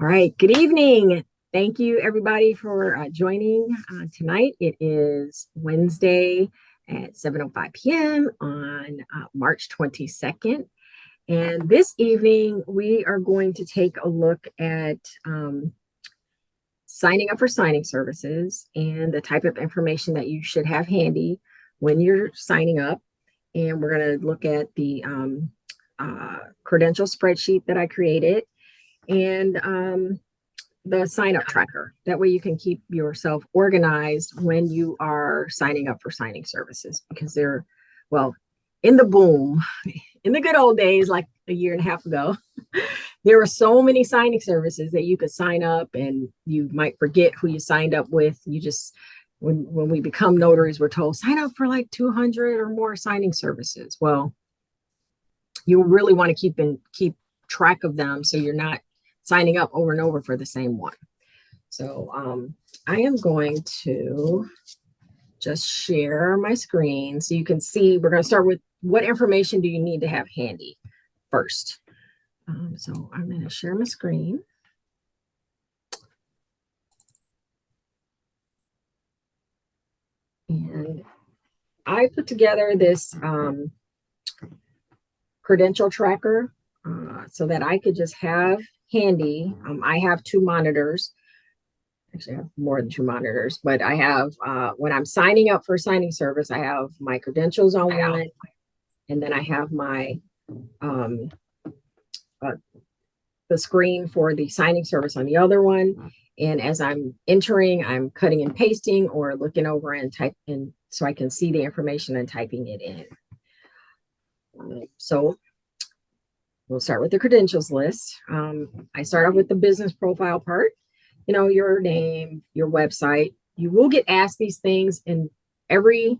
All right, good evening. Thank you everybody for joining tonight. It is Wednesday at 7:05 p.m. on March 22nd. And this evening, we are going to take a look at signing up for signing services and the type of information that you should have handy when you're signing up. And we're going to look at the credential spreadsheet that I created and the sign up tracker. That way you can keep yourself organized when you are signing up for signing services, because they're, well, in the boom, in the good old days, like a year and a half ago, there were so many signing services that you could sign up and you might forget who you signed up with. You just, when we become notaries, we're told sign up for like 200 or more signing services. Well, you really want to keep track of them so you're not signing up over and over for the same one. So I am going to just share my screen so you can see. We're going to start with what information do you need to have handy first. So I'm going to share my screen. And I put together this credential tracker so that I could just have handy. I have two monitors. Actually, I have more than two monitors, but I have, when I'm signing up for a signing service, I have my credentials on one, and then I have my, the screen for the signing service on the other one. And as I'm entering, I'm cutting and pasting or looking over and typing so I can see the information and typing it in. So we'll start with the credentials list. I start off with the business profile part. You know, your name, your website. You will get asked these things, and every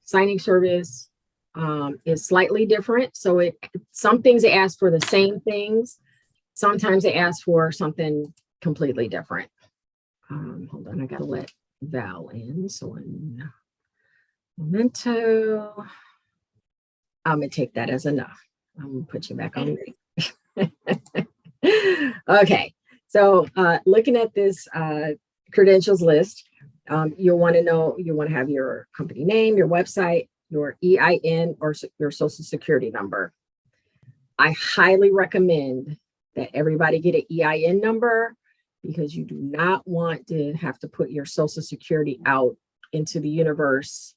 signing service is slightly different. So some things they ask for the same things. Sometimes they ask for something completely different. Hold on, I gotta let Val in. So in Memento, I'm gonna take that as enough. I'm gonna put you back on. Okay. So looking at this credentials list, you'll want to know, you want to have your company name, your website, your EIN, or your social security number. I highly recommend that everybody get an EIN number, because you do not want to have to put your social security out into the universe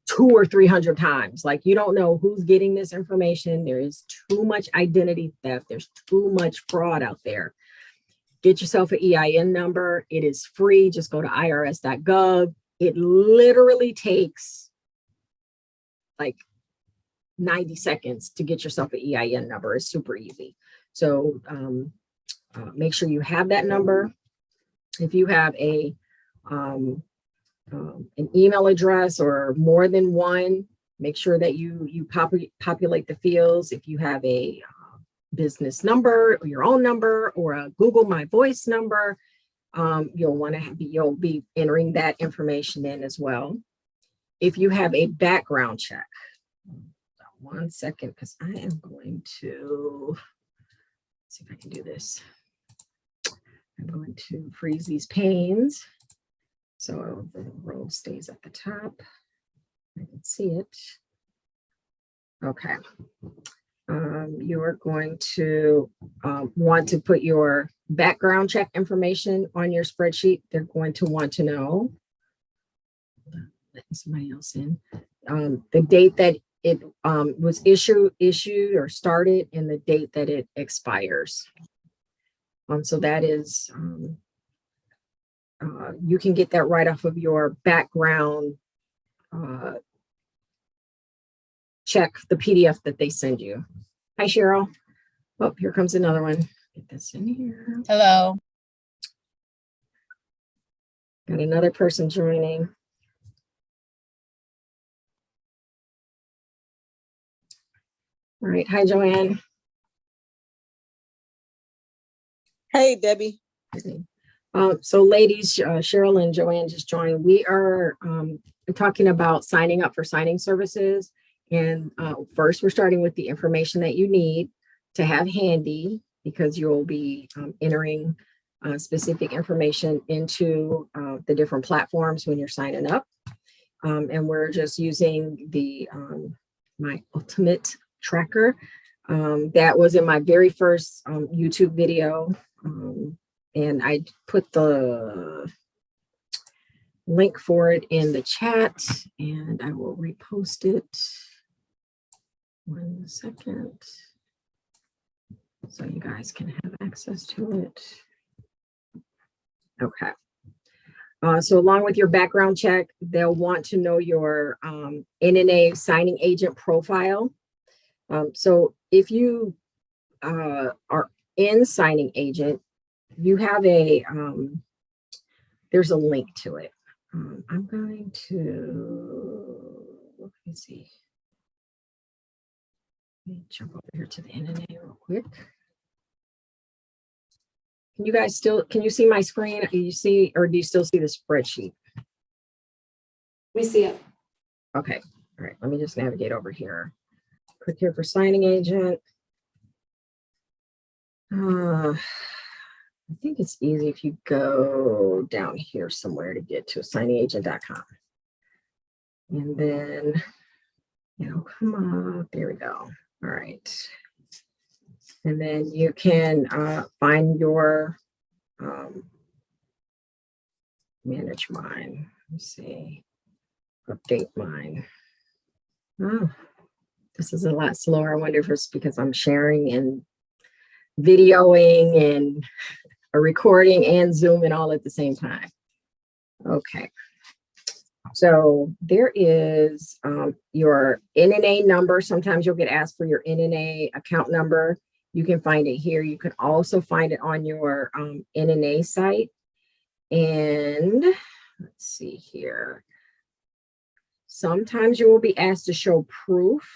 200 or 300 times. Like, you don't know who's getting this information. There is too much identity theft. There's too much fraud out there. Get yourself an EIN number. It is free. Just go to irs.gov. It literally takes like 90 seconds to get yourself an EIN number. It's super easy. So make sure you have that number. If you have an email address or more than one, make sure that you populate the fields. If you have a business number or your own number or a Google My Voice number, you'll be entering that information in as well. If you have a background check, 1 second, because I am going to see if I can do this. I'm going to freeze these panes so the row stays at the top. I can see it. Okay. You are going to want to put your background check information on your spreadsheet. They're going to want to know, letting somebody else in, the date that it was issued or started, and the date that it expires. So that is, you can get that right off of your background check, the PDF that they send you. Hi, Cheryl. Oh, here comes another one. Get this in here. Hello. Got another person joining. All right. Hi, Joanne. Hey, Debbie. Okay. So ladies, Cheryl and Joanne just joined. We are talking about signing up for signing services. And first, we're starting with the information that you need to have handy, because you'll be entering specific information into the different platforms when you're signing up. And we're just using the my ultimate tracker. That was in my very first YouTube video. And I put the link for it in the chat, and I will repost it. 1 second. So you guys can have access to it. Okay. So along with your background check, they'll want to know your NNA signing agent profile. So if you are in signing agent, you have a, there's a link to it. I'm going to, let me see. Let me jump over here to the NNA real quick. Can you guys still, can you see my screen? Do you see, or do you still see the spreadsheet? We see it. Okay, all right, let me just navigate over here. Click here for signing agent. I think it's easy if you go down here somewhere to get to signingagent.com. And then it'll come up, there we go. All right. And then you can find your manage mine. Let me see. Update mine. Oh, this is a lot slower. I wonder if it's because I'm sharing and videoing and recording and Zooming all at the same time. Okay. So there is your NNA number. Sometimes you'll get asked for your NNA account number. You can find it here. You can also find it on your NNA site. And let's see here. Sometimes you will be asked to show proof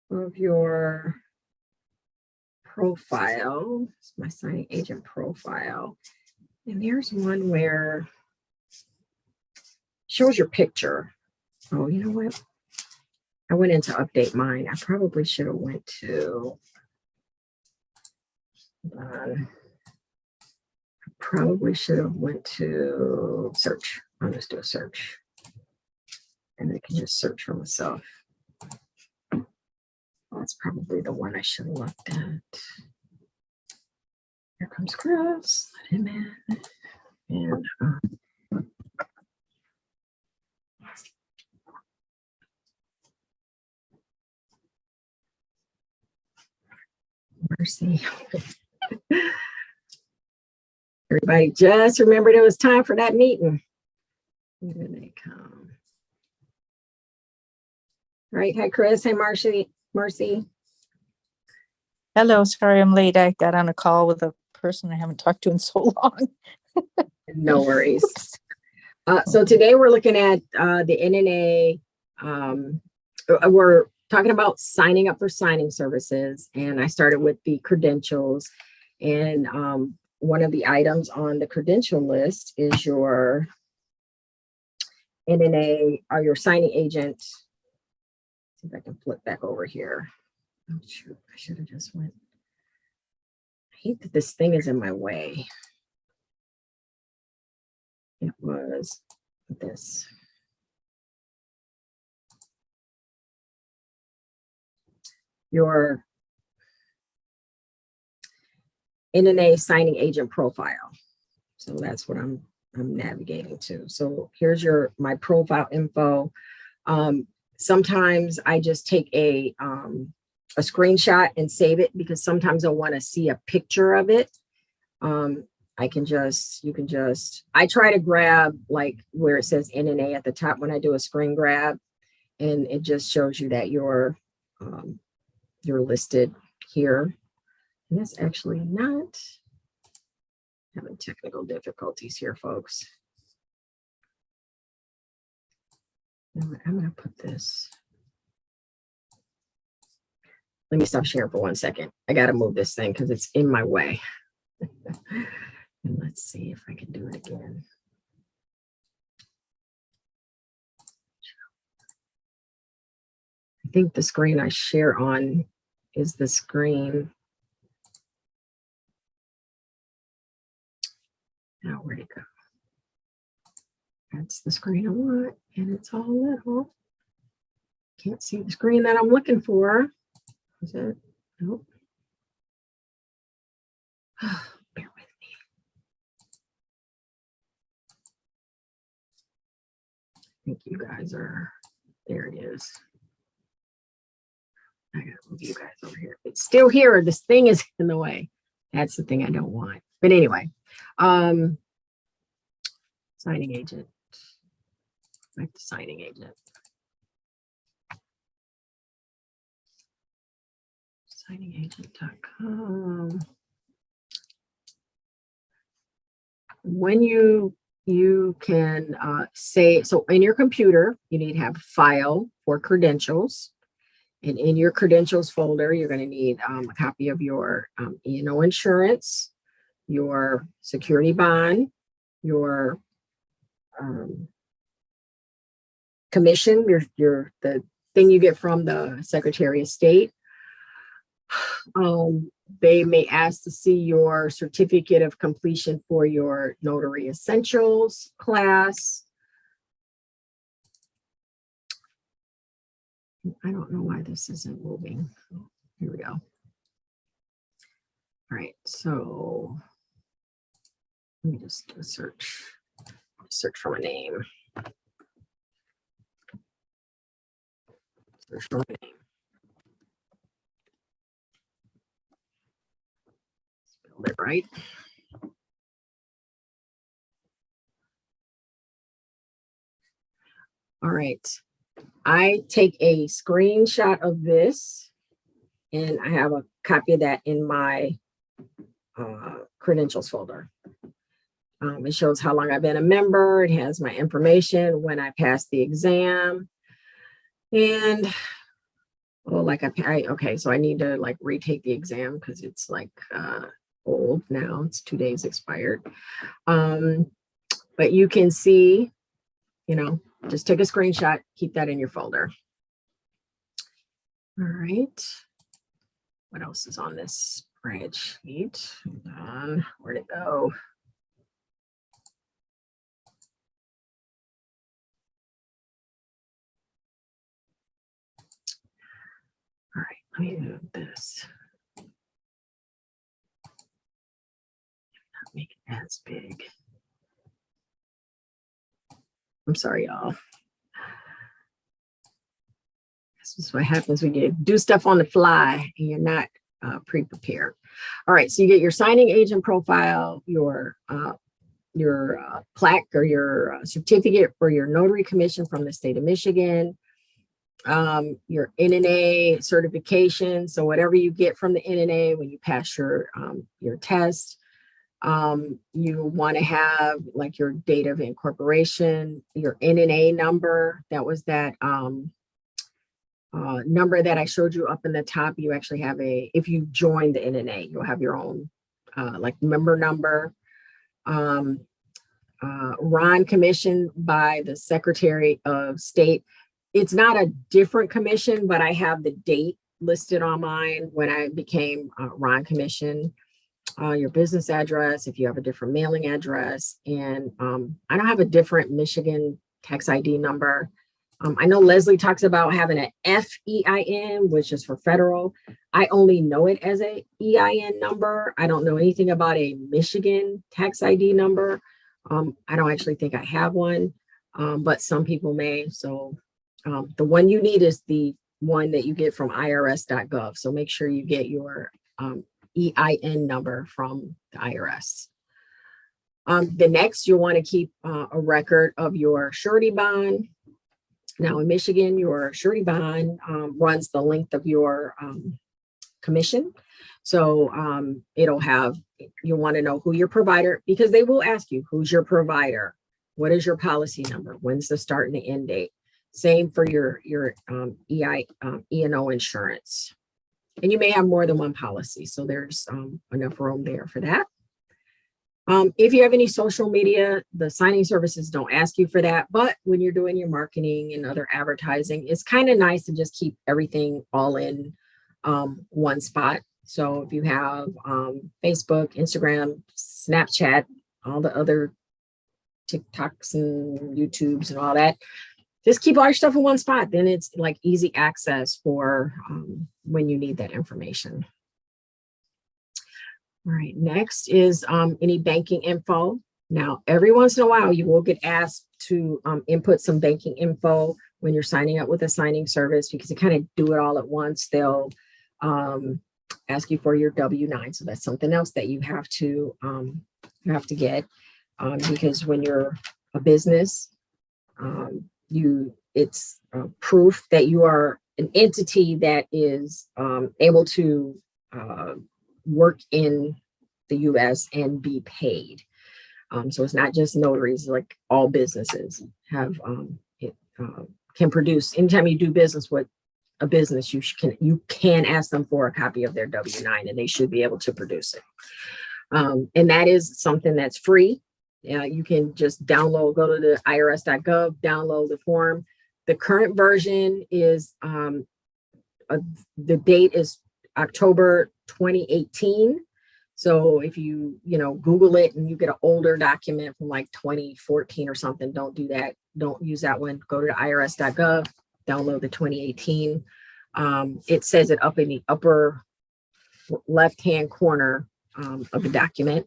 of your profile. It's my signing agent profile. And there's one where it shows your picture. Oh, you know what? I went into update mine. I probably should have went to, search. I'll just do a search. And I can just search for myself. That's probably the one I should have looked at. Here comes Chris. Let him in. And mercy. Everybody just remembered it was time for that meeting. Here they come. All right. Hi, Chris. Hi, Marcy. Hello, sorry I'm late. I got on a call with a person I haven't talked to in so long. No worries. So today we're looking at the NNA. We're talking about signing up for signing services. And I started with the credentials. And one of the items on the credential list is your NNA or your signing agent. See if I can flip back over here. Oh, shoot, I should have just went. I hate that this thing is in my way. It was this. Your NNA signing agent profile. So that's what I'm navigating to. So here's my profile info. Sometimes I just take a screenshot and save it because sometimes I want to see a picture of it. I try to grab like where it says NNA at the top when I do a screen grab, and it just shows you that you're listed here. And that's actually not having technical difficulties here, folks. I'm going to put this. Let me stop sharing for 1 second. I got to move this thing because it's in my way. And let's see if I can do it again. I think the screen I share on is the screen Now where'd it go? That's the screen I want, and it's all little. Can't see the screen that I'm looking for. Is it? Nope. Bear with me. I think you guys are, there it is. I gotta move you guys over here. It's still here. This thing is in the way. That's the thing I don't want. But anyway, signing agent. Back to signing agent. Signingagent.com. When you can say, so in your computer, you need to have a file for credentials. And in your credentials folder, you're going to need a copy of your E&O insurance, your security bond, your commission, the thing you get from the Secretary of State. They may ask to see your certificate of completion for your notary essentials class. I don't know why this isn't moving. Here we go. All right, so let me just do a search for a name. Search for a name. Spelled it right. All right. I take a screenshot of this, and I have a copy of that in my credentials folder. It shows how long I've been a member. It has my information when I passed the exam. And okay, so I need to like retake the exam because it's like old now. It's 2 days expired. But you can see, just take a screenshot, keep that in your folder. All right. What else is on this spreadsheet? Hold on, where'd it go? All right, let me move this. Not make it as big. I'm sorry, y'all. This is what happens when you do stuff on the fly and you're not pre-prepared. All right, so you get your signing agent profile, your plaque or your certificate for your notary commission from the state of Michigan, your NNA certification. So whatever you get from the NNA when you pass your test. You want to have like your date of incorporation, your NNA number. That was that number that I showed you up in the top. You actually have if you join the NNA, you'll have your own like member number. RON commission by the Secretary of State. It's not a different commission, but I have the date listed on mine when I became RON commission. Your business address, if you have a different mailing address, and I don't have a different Michigan tax ID number. I know Leslie talks about having an FEIN, which is for federal. I only know it as a EIN number. I don't know anything about a Michigan tax ID number. I don't actually think I have one, but some people may. So the one you need is the one that you get from irs.gov. So make sure you get your EIN number from the IRS. The next, you'll want to keep a record of your surety bond. Now in Michigan, your surety bond runs the length of your commission. So you'll want to know who your provider, because they will ask you, who's your provider? What is your policy number? When's the start and the end date? Same for your E&O insurance. And you may have more than one policy, so there's enough room there for that. If you have any social media, the signing services don't ask you for that, but when you're doing your marketing and other advertising, it's kind of nice to just keep everything all in one spot. So if you have Facebook, Instagram, Snapchat, all the other TikToks and YouTubes and all that. Just keep all your stuff in one spot. Then it's like easy access for when you need that information. All right, next is any banking info. Now, every once in a while, you will get asked to input some banking info when you're signing up with a signing service, because you kind of do it all at once. They'll ask you for your W-9. So that's something else that you have to get, because when you're a business, it's proof that you are an entity that is able to work in the US and be paid. So it's not just notaries, like all businesses have can produce. Anytime you do business with a business, you can ask them for a copy of their W-9, and they should be able to produce it. And that is something that's free. You can just download, go to the irs.gov, download the form. The current version is the date is October 2018. So if you Google it and you get an older document from like 2014 or something, don't do that. Don't use that one. Go to irs.gov, download the 2018. It says it up in the upper left-hand corner of the document.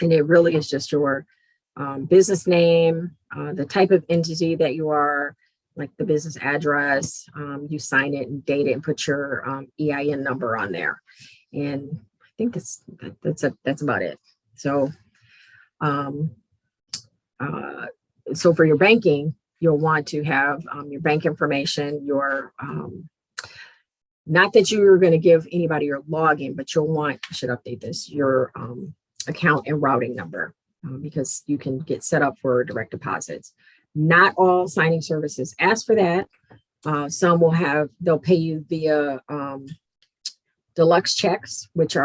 And it really is just your business name, the type of entity that you are, like the business address. You sign it and date it and put your EIN number on there. And I think that's about it. So, so for your banking, you'll want to have your bank information, your not that you're going to give anybody your login, but you'll want, I should update this, your account and routing number, because you can get set up for direct deposits. Not all signing services ask for that. Some will they'll pay you via deluxe checks, which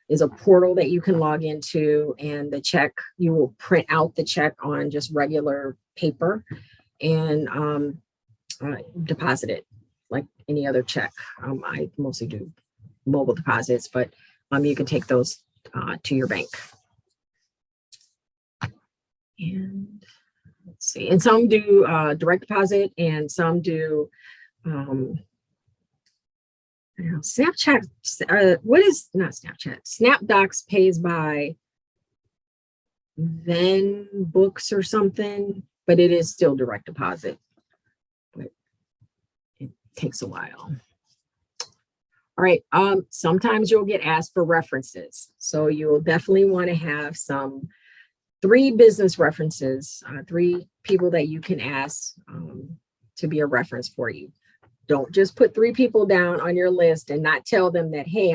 is a portal that you can log into, and the check, you will print out the check on just regular paper and deposit it like any other check. I mostly do mobile deposits, but you can take those to your bank. And let's see, and some do direct deposit, and some do Snapchat. What is not Snapchat? SnapDocs pays by then books or something, but it is still direct deposit. But it takes a while. All right. Sometimes you'll get asked for references. So you'll definitely want to have 3 business references, 3 people that you can ask to be a reference for you. Don't just put 3 people down on your list and not tell them that, hey,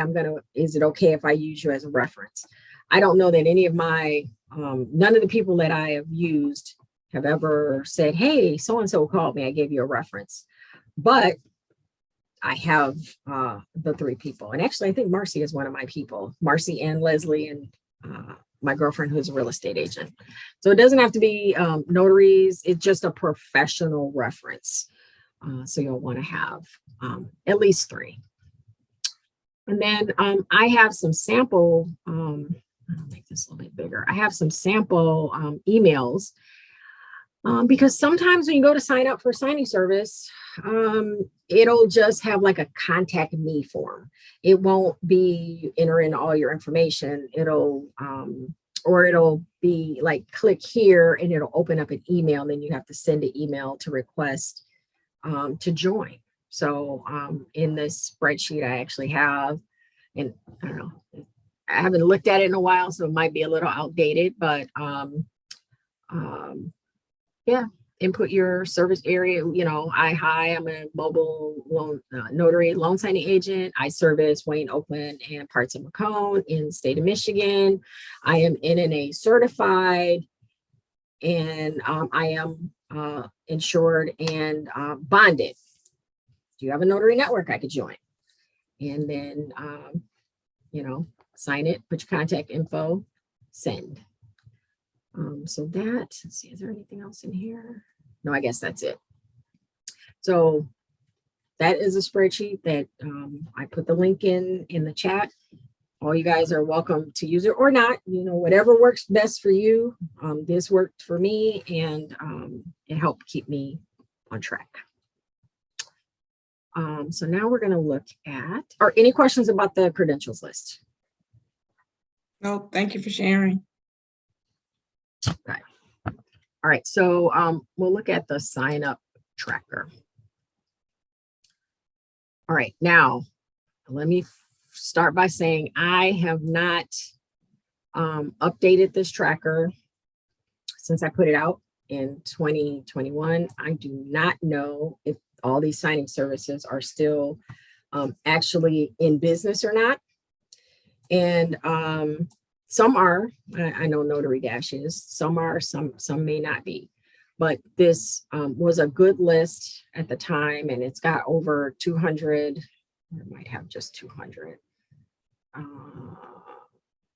is it okay if I use you as a reference? I don't know that any of my, none of the people that I have used have ever said, hey, so-and-so called me, I gave you a reference. But I have the 3 people. And actually, I think Marcy is one of my people. Marcy and Leslie and my girlfriend, who's a real estate agent. So it doesn't have to be notaries. It's just a professional reference. So you'll want to have at least 3. And then I have some sample, I'll make this a little bit bigger. I have some sample emails because sometimes when you go to sign up for a signing service, it'll just have like a contact me form. It won't be enter in all your information. It'll be like click here and it'll open up an email. And then you have to send an email to request to join. So in this spreadsheet, I actually have, and I don't know, I haven't looked at it in a while, so it might be a little outdated, but yeah, input your service area. I'm a mobile loan notary loan signing agent. I service Wayne, Oakland, and parts of Macomb in the state of Michigan. I am NNA certified, and I am insured and bonded. Do you have a notary network I could join? And then, sign it, put your contact info, send. So let's see, is there anything else in here? No, I guess that's it. So that is a spreadsheet that I put the link in the chat. all you guys are welcome to use it or not, whatever works best for you. This worked for me, and it helped keep me on track. So now we're going to look at, or any questions about the credentials list? No, thank you for sharing. Okay. All right, so we'll look at the sign up tracker. All right, now let me start by saying I have not updated this tracker since I put it out in 2021. I do not know if all these signing services are still actually in business or not. And some are, I know Notary Dash is, some are, some may not be. But this was a good list at the time, and it's got over 200, or it might have just 200. Let's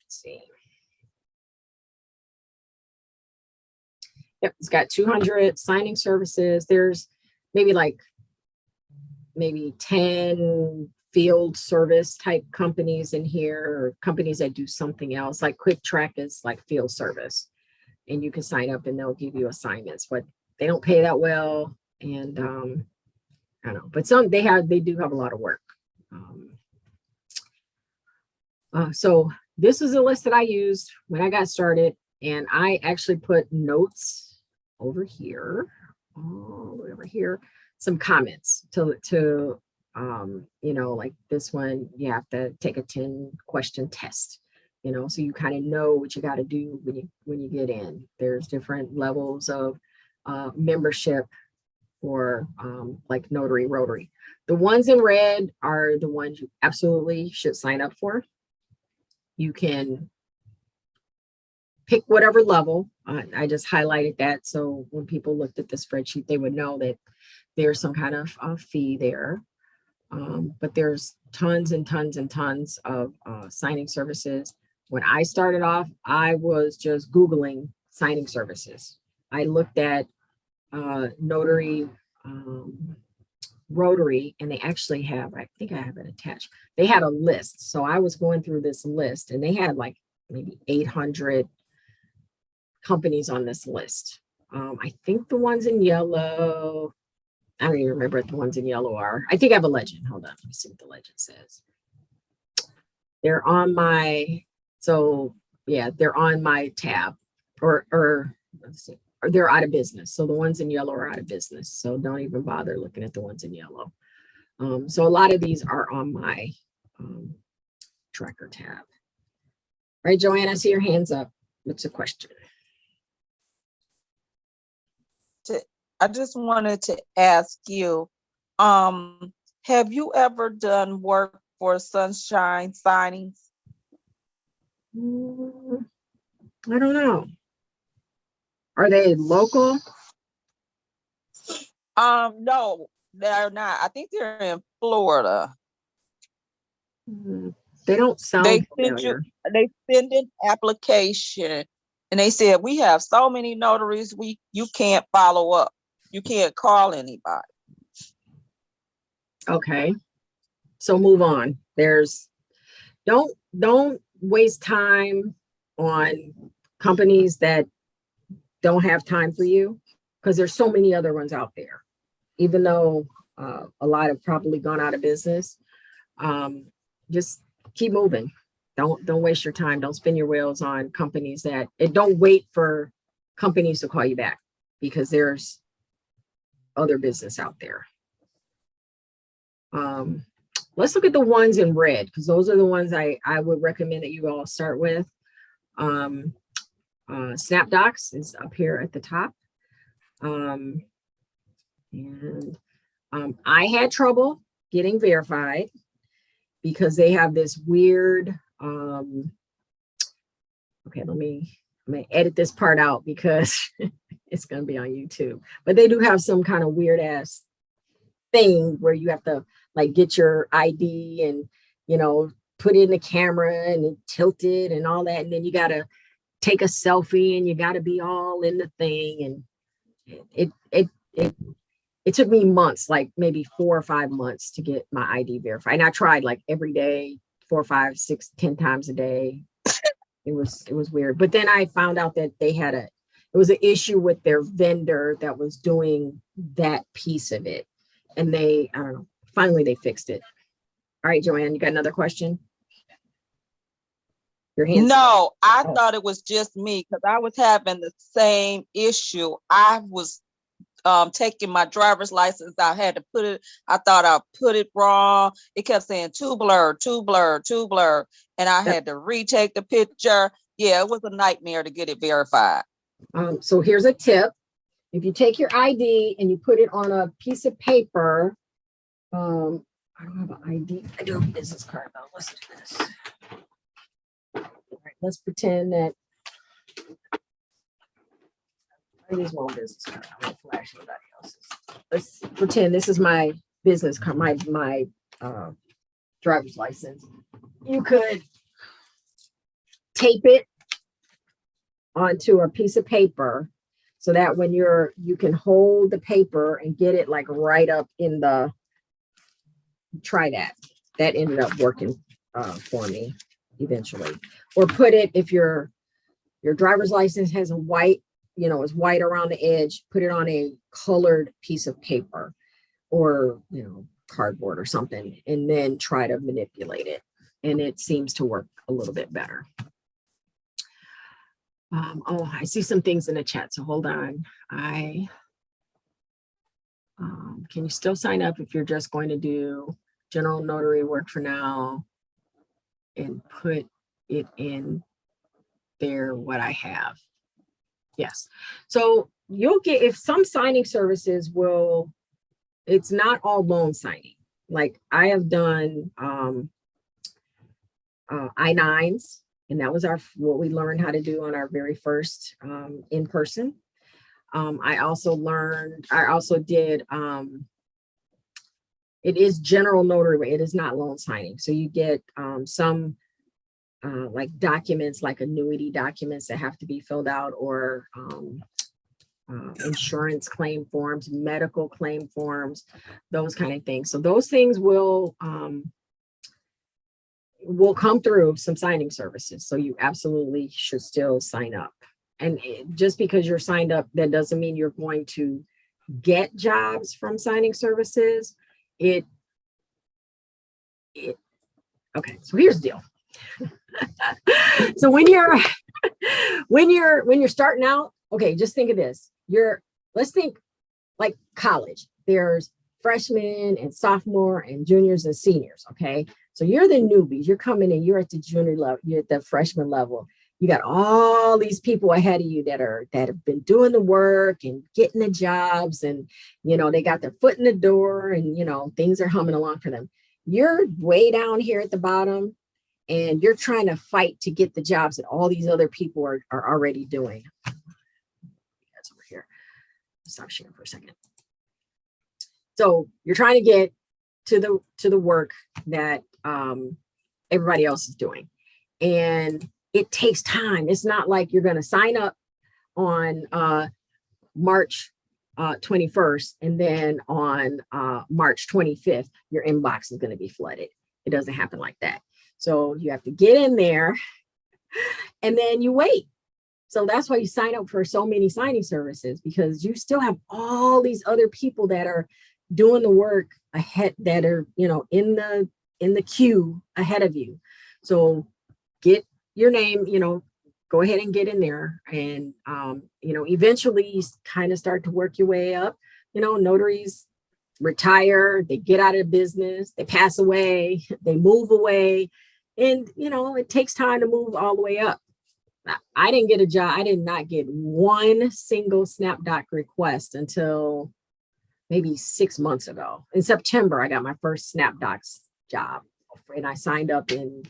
see. Yep, it's got 200 signing services. There's maybe 10 field service type companies in here, or companies that do something else. Like Quick Track is like field service, and you can sign up and they'll give you assignments, but they don't pay that well. And I don't know, but they do have a lot of work. So this is a list that I used when I got started, and I actually put notes over here, all over here, some comments to like this one, you have to take a 10-question test, so you kind of know what you got to do when you get in. There's different levels of membership for like Notary Rotary. The ones in red are the ones you absolutely should sign up for. You can pick whatever level. I just highlighted that, so when people looked at the spreadsheet, they would know that there's some kind of fee there. But there's tons and tons and tons of signing services. When I started off, I was just Googling signing services. I looked at Notary Rotary, and they actually have, I think I have it attached. They had a list. So I was going through this list, and they had like maybe 800 companies on this list. I think the ones in yellow, I don't even remember what the ones in yellow are. I think I have a legend. Hold on, let me see what the legend says. They're on my, they're on my tab, or let's see, or they're out of business. So the ones in yellow are out of business. So don't even bother looking at the ones in yellow. So a lot of these are on my tracker tab. All right, Joanne, I see your hands up. What's the question? I just wanted to ask you, have you ever done work for Sunshine Signings? I don't know. Are they local? No, they're not. I think they're in Florida. They don't sound familiar. They send an application, and they said, we have so many notaries, you can't follow up. You can't call anybody. Okay. So move on. Don't waste time on companies that don't have time for you, because there's so many other ones out there. Even though a lot have probably gone out of business, just keep moving. Don't waste your time. Don't spin your wheels on companies don't wait for companies to call you back, because there's other business out there. Let's look at the ones in red, because those are the ones I would recommend that you all start with. SnapDocs is up here at the top. I had trouble getting verified because they have this weird, okay, I'm gonna edit this part out because it's gonna be on YouTube, but they do have some kind of weird ass thing where you have to like get your ID and, put in the camera and tilt it and all that. And then you got to take a selfie and you got to be all in the thing. And it took me months, like maybe 4 or 5 months to get my ID verified. And I tried like every day 4, 5, 6, 10 times a day. It was weird. But then I found out that it was an issue with their vendor that was doing that piece of it. And I don't know, finally they fixed it. All right, Joanne, you got another question? Your hands. No, I Oh. thought it was just me because I was having the same issue. I was taking my driver's license. I thought I put it wrong. It kept saying too blurred, too blurred, too blurred. And I had to retake the picture. Yeah, it was a nightmare to get it verified. So here's a tip. If you take your ID and you put it on a piece of paper, I don't have an ID. I do have a business card though. Let's do this. All right, let's pretend that I use my own business card. I won't flash anybody else's. Let's pretend this is my business card, my driver's license. You could tape it onto a piece of paper so that when you can hold the paper and get it like right up in the, try that. That ended up working for me eventually. Or put it, if your driver's license has a white, is white around the edge, put it on a colored piece of paper or, cardboard or something, and then try to manipulate it. And it seems to work a little bit better. I see some things in the chat, so hold on. Can you still sign up if you're just going to do general notary work for now and put it in there what I have? Yes. So you'll get, if some signing services will, it's not all loan signing. Like I have done I-9s, and that was what we learned how to do on our very first in-person. I also did, it is general notary, it is not loan signing. So you get some like documents, like annuity documents that have to be filled out, or insurance claim forms, medical claim forms, those kind of things. So those things will come through some signing services. So you absolutely should still sign up. And just because you're signed up, that doesn't mean you're going to get jobs from signing services. Okay, so here's the deal. So when you're starting out, okay, just think of this. Let's think like college. There's freshmen and sophomore and juniors and seniors. Okay, so you're the newbies. You're coming in. You're at the junior level. You're at the freshman level. You got all these people ahead of you that have been doing the work and getting the jobs, and they got their foot in the door, and things are humming along for them. You're way down here at the bottom, and you're trying to fight to get the jobs that all these other people are already doing. That's over here. Stop sharing for a second. So you're trying to get to the work that everybody else is doing, and it takes time. It's not like you're going to sign up on March 21st, and then on March 25th, your inbox is going to be flooded. It doesn't happen like that. So you have to get in there, and then you wait. So that's why you sign up for so many signing services, because you still have all these other people that are doing the work ahead, that are in the queue ahead of you. So get your name, go ahead and get in there, and eventually you kind of start to work your way up. Notaries retire, they get out of business, they pass away, they move away, and it takes time to move all the way up. I didn't get a job. I did not get one single SnapDoc request until maybe 6 months ago. In September, I got my first SnapDocs job, and I signed up in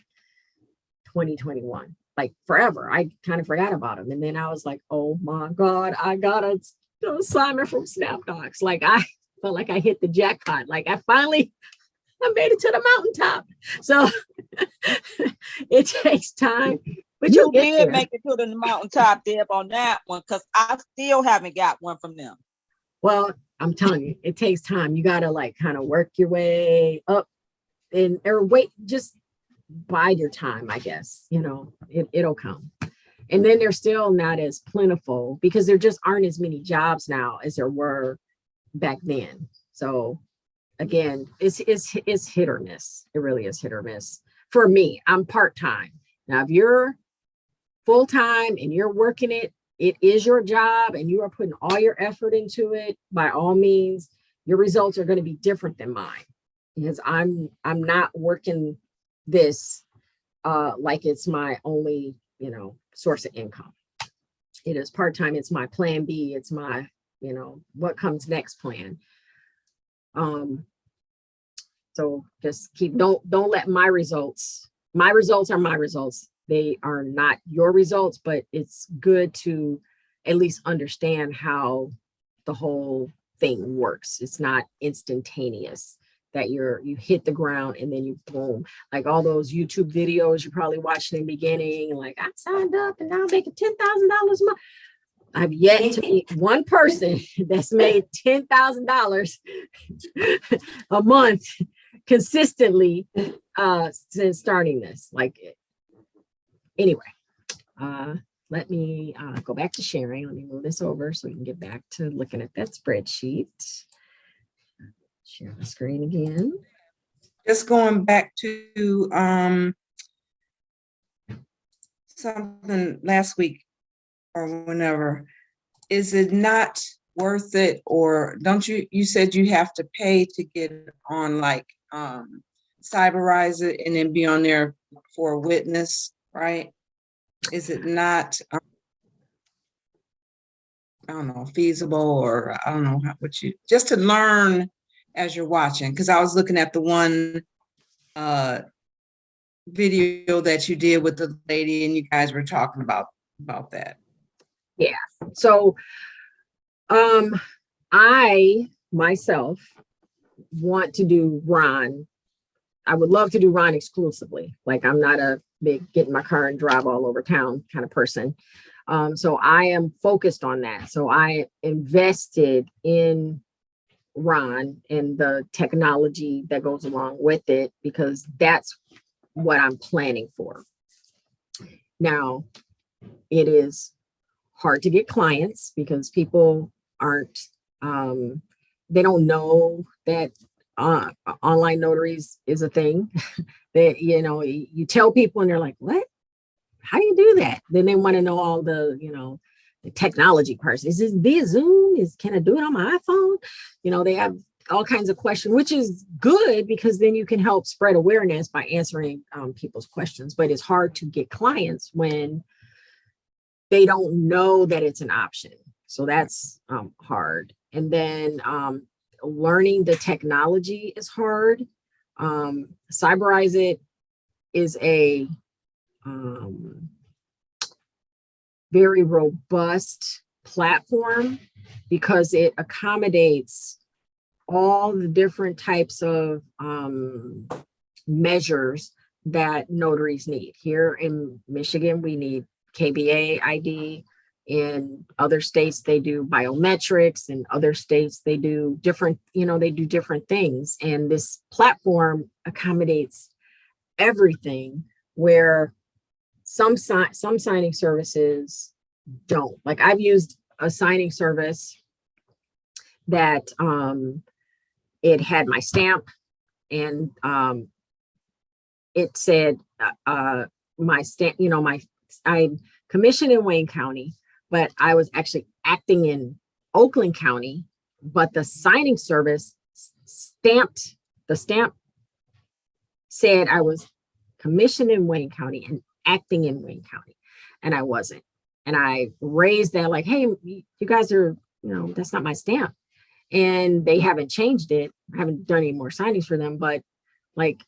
2021. Like forever. I kind of forgot about them. And then I was like, oh my God, I got an assignment from SnapDocs. Like I felt like I hit the jackpot. Like I made it to the mountaintop. So it takes time, but You you'll get did there. make it to the mountaintop, Deb, on that one, because I still haven't got one from them. Well, I'm telling you, it takes time. You got to like kind of work your way up, or wait, just bide your time, I guess, you know, it'll come. And then they're still not as plentiful because there just aren't as many jobs now as there were back then. So again, it's hit or miss. It really is hit or miss. For me, I'm part-time. Now, if you're full-time and you're working it, it is your job and you are putting all your effort into it, by all means, your results are going to be different than mine because I'm not working this like it's my only, you know, source of income. It is part-time. It's my plan B. It's my, you know, what comes next plan. So just don't let my results are my results. They are not your results, but it's good to at least understand how the whole thing works. It's not instantaneous that you hit the ground and then you boom. Like all those YouTube videos you probably watched in the beginning, like I signed up and now I'm making $10,000 a month. I've yet to meet one person that's made $10,000 a month consistently since starting this. Like, anyway, let me go back to sharing. Let me move this over so we can get back to looking at that spreadsheet. Share the screen again. Just going back to something last week or whenever, is it not worth it? Or don't you said you have to pay to get on like Cyberize it and then be on there for a witness, right? Is it not, I don't know, feasible, or I don't know what you, just to learn as you're watching? Because I was looking at the one video that you did with the lady and you guys were talking about that. Yeah. So I myself want to do Ron. I would love to do Ron exclusively. Like I'm not a big get in my car and drive all over town kind of person. So I am focused on that. So I invested in Ron and the technology that goes along with it because that's what I'm planning for. Now, it is hard to get clients because people aren't, they don't know that online notaries is a thing. That, you know, you tell people and they're like, what? How do you do that? Then they want to know all the, you know, the technology parts. Is this via Zoom? Can I do it on my iPhone? You know, they have all kinds of questions, which is good because then you can help spread awareness by answering people's questions. But it's hard to get clients when they don't know that it's an option. So that's hard. And then learning the technology is hard. Cyberize it is a very robust platform because it accommodates all the different types of measures that notaries need. Here in Michigan, we need KBA ID. In other states, they do biometrics. In other states, they do different, you know, they do different things. And this platform accommodates everything where some signing services don't. Like I've used a signing service that it had my stamp and it said my stamp, you know, I'm commissioned in Wayne County, but I was actually acting in Oakland County, but the signing service stamped, the stamp said I was commissioned in Wayne County and acting in Wayne County, and I wasn't. And I raised that like, hey, you guys are, you know, that's not my stamp. And they haven't changed it. I haven't done any more signings for them, but like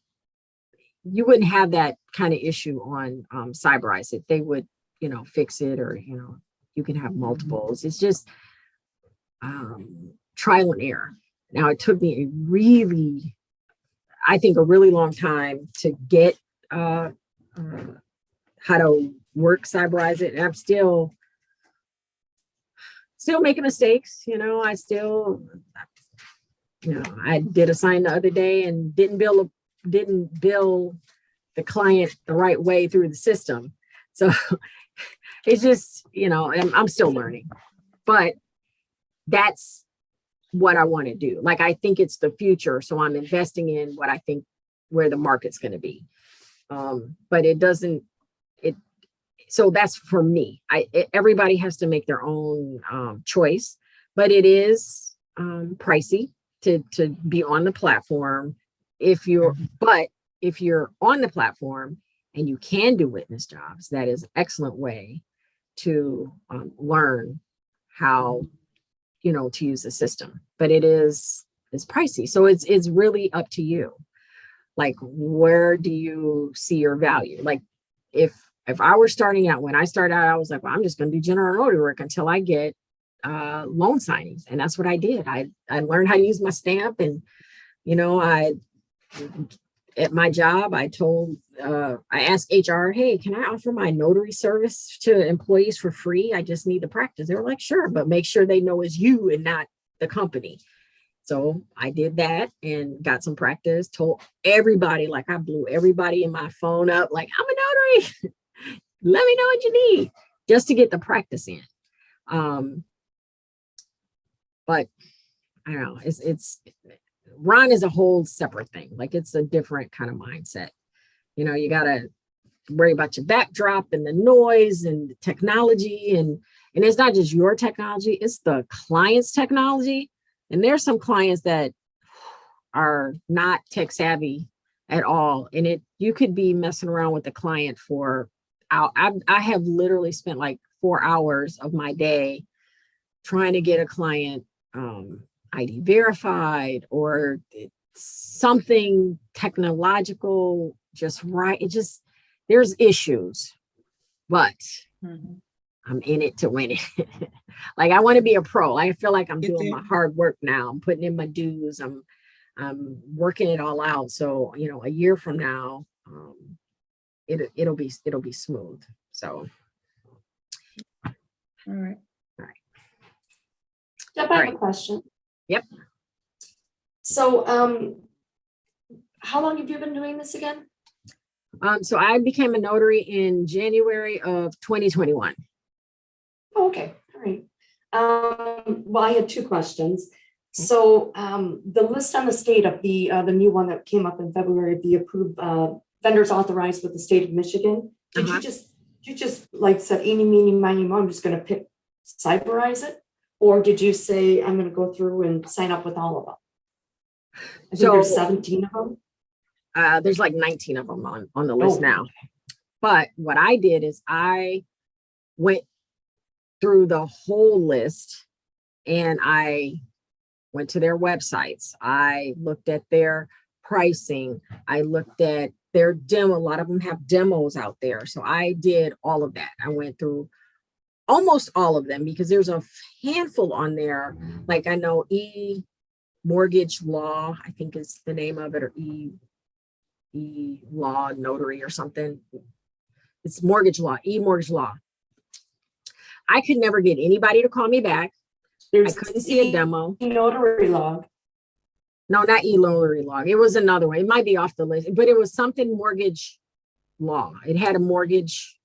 you wouldn't have that kind of issue on Cyberize it. They would, you know, fix it, or, you know, you can have multiples. It's just trial and error. Now it took me I think a really long time to get how to work Cyberize it. And I'm still making mistakes. You know, I did a sign the other day and didn't bill the client the right way through the system. So it's just, I'm still learning, but that's what I want to do. Like, I think it's the future. So I'm investing in what I think where the market's going to be. But so that's for me. Everybody has to make their own choice, but it is pricey to be on the platform. But if you're on the platform and you can do witness jobs, that is an excellent way to learn how, to use the system. But it's pricey. So it's really up to you. Like, where do you see your value? Like, if I were starting out, when I started out, I was like, well, I'm just going to do general notary work until I get loan signings. And that's what I did. I learned how to use my stamp. And, at my job, I asked HR, hey, can I offer my notary service to employees for free? I just need to practice. They were like, sure, but make sure they know it's you and not the company. So I did that and got some practice, told everybody, like, I blew everybody in my phone up, like, I'm a notary. Let me know what you need, just to get the practice in. But I don't know, it's Ron is a whole separate thing. Like, it's a different kind of mindset. You got to worry about your backdrop and the noise and the technology. And it's not just your technology, it's the client's technology. And there's some clients that are not tech savvy at all. And you could be messing around with the client for, I have literally spent like 4 hours of my day trying to get a client ID verified or something technological just right. There's issues, but I'm in it to win it. Like, I want to be a pro. I feel like I'm doing my hard work now. I'm putting in my dues. I'm working it all out. So, a year from now, it'll be smooth. So. All right. Jeff, I have a question. Yep. So, how long have you been doing this again? So I became a notary in January of 2021. Oh, okay. All right. Well, I had 2 questions. So, the list on the state of the new one that came up in February of the approved vendors authorized with the state of Michigan. Did you just like said, eeny, meeny, miny, mo, I'm just going to cyberize it? Or did you say, I'm going to go through and sign up with all of them? I think there's 17 of them. There's like 19 of them on the list now. But what I did is I went through the whole list and I went to their websites. I looked at their pricing. I looked at their demo. A lot of them have demos out there. So I did all of that. I went through almost all of them because there's a handful on there. Like, I know mortgage law, I think is the name of it, or law notary or something. It's mortgage law, mortgage law. I could never get anybody to call me back. I couldn't see a demo. Notary log. No, not notary log. It was another one. It might be off the list, but it was something mortgage law. It had a mortgage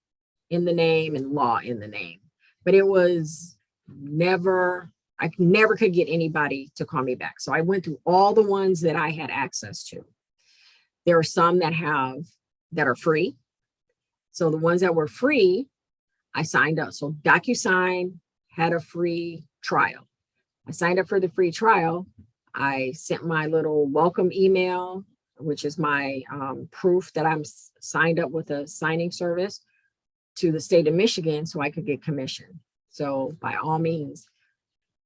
in the name and law in the name, but it was I never could get anybody to call me back. So I went through all the ones that I had access to. There are some that are free. So the ones that were free, I signed up. So DocuSign had a free trial. I signed up for the free trial. I sent my little welcome email, which is my proof that I'm signed up with a signing service, to the state of Michigan so I could get commission. So by all means,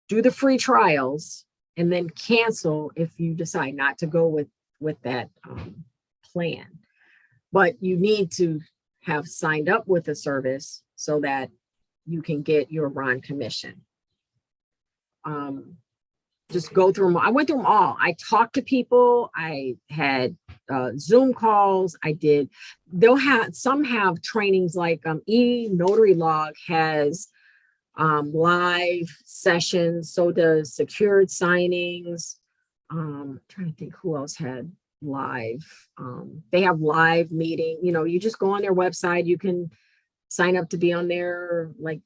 do the free trials and then cancel if you decide not to go with that plan. But you need to have signed up with a service so that you can get your RON commission. Just go through them. I went through them all. I talked to people. I had Zoom calls. Some have trainings like Notary Log has live sessions. So does secured signings. I'm trying to think who else had live. They have live meeting, you just go on their website, you can sign up to be on their like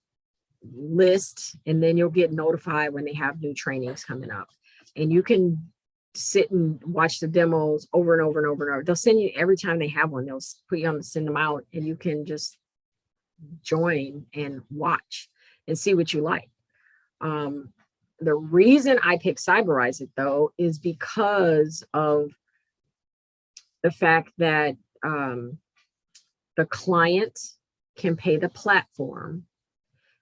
list, and then you'll get notified when they have new trainings coming up. And you can sit and watch the demos over and over and over and over. They'll send you every time they have one, they'll put you on to send them out, and you can just join and watch and see what you like. The reason I picked Cyberize It though is because of the fact that the client can pay the platform,